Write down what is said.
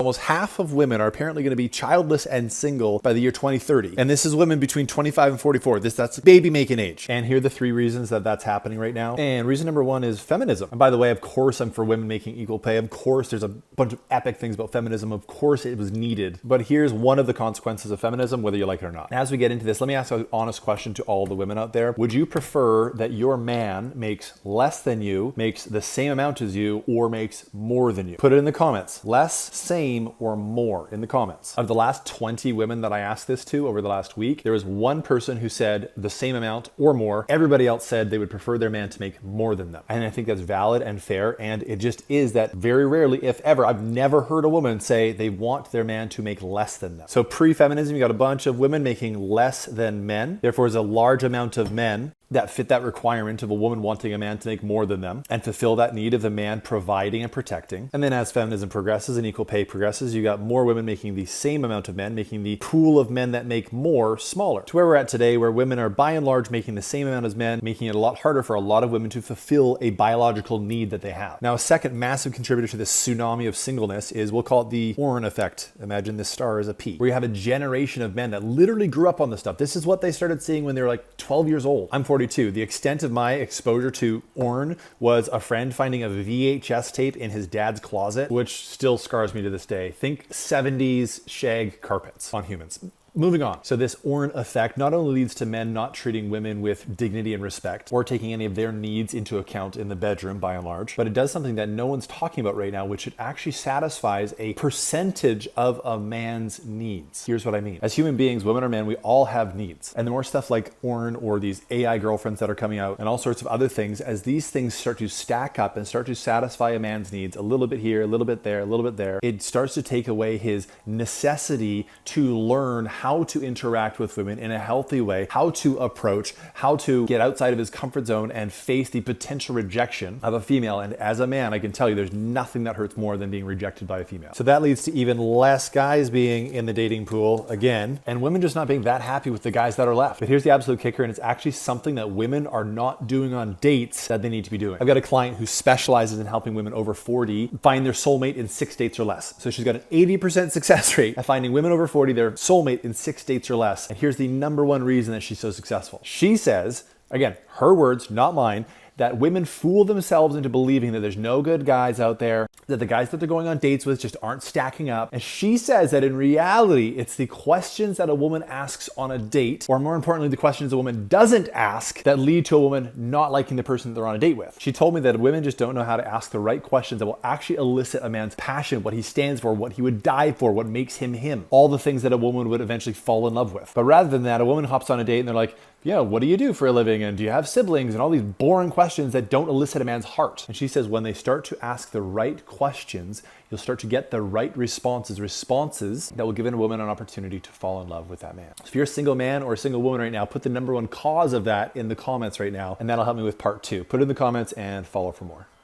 Almost half of women are apparently going to be childless and single by the year 2030. And this is women between 25 and 44. That's baby making age. And here are the 3 reasons that that's happening right now. And reason number 1 is feminism. And by the way, of course, I'm for women making equal pay. Of course, there's a bunch of epic things about feminism. Of course, it was needed. But here's one of the consequences of feminism, whether you like it or not. As we get into this, let me ask an honest question to all the women out there. Would you prefer that your man makes less than you, makes the same amount as you, or makes more than you? Put it in the comments. Less, same, or more in the comments. Out of the last 20 women that I asked this to over the last week, there was one person who said the same amount or more. Everybody else said they would prefer their man to make more than them. And I think that's valid and fair. And it just is that very rarely, if ever, I've never heard a woman say they want their man to make less than them. So pre-feminism, you got a bunch of women making less than men. Therefore, there's a large amount of men that fit that requirement of a woman wanting a man to make more than them and fulfill that need of the man providing and protecting. And then as feminism progresses and equal pay progresses, you got more women making the same amount of men, making the pool of men that make more smaller. To where we're at today, where women are by and large making the same amount as men, making it a lot harder for a lot of women to fulfill a biological need that they have. Now, a second massive contributor to this tsunami of singleness is, we'll call it the Orrin effect. Imagine this star as a pea, where you have a generation of men that literally grew up on this stuff. This is what they started seeing when they were like 12 years old. I'm 42. The extent of my exposure to Orrin was a friend finding a VHS tape in his dad's closet, which still scars me to this day. Think 70s shag carpets on humans. Moving on. So this Orrin effect not only leads to men not treating women with dignity and respect or taking any of their needs into account in the bedroom by and large, but it does something that no one's talking about right now, which it actually satisfies a percentage of a man's needs. Here's what I mean. As human beings, women or men, we all have needs. And the more stuff like Orrin or these AI girlfriends that are coming out and all sorts of other things, as these things start to stack up and start to satisfy a man's needs a little bit here, a little bit there, a little bit there, it starts to take away his necessity to learn how to interact with women in a healthy way, how to approach, how to get outside of his comfort zone and face the potential rejection of a female. And as a man, I can tell you there's nothing that hurts more than being rejected by a female. So that leads to even less guys being in the dating pool again, and women just not being that happy with the guys that are left. But here's the absolute kicker, and it's actually something that women are not doing on dates that they need to be doing. I've got a client who specializes in helping women over 40 find their soulmate in 6 dates or less. So she's got an 80% success rate at finding women over 40 their soulmate in 6 dates or less. And here's the number 1 reason that she's so successful. She says, again, her words, not mine, that women fool themselves into believing that there's no good guys out there, that the guys that they're going on dates with just aren't stacking up. And she says that in reality, it's the questions that a woman asks on a date, or more importantly, the questions a woman doesn't ask, that lead to a woman not liking the person that they're on a date with. She told me that women just don't know how to ask the right questions that will actually elicit a man's passion, what he stands for, what he would die for, what makes him him, all the things that a woman would eventually fall in love with. But rather than that, a woman hops on a date and they're like, yeah, what do you do for a living? And do you have siblings? And all these boring questions that don't elicit a man's heart. And she says when they start to ask the right questions, you'll start to get the right responses that will give a woman an opportunity to fall in love with that man. So if you're a single man or a single woman right now, put the number 1 cause of that in the comments right now, and that'll help me with part 2. Put it in the comments and follow for more.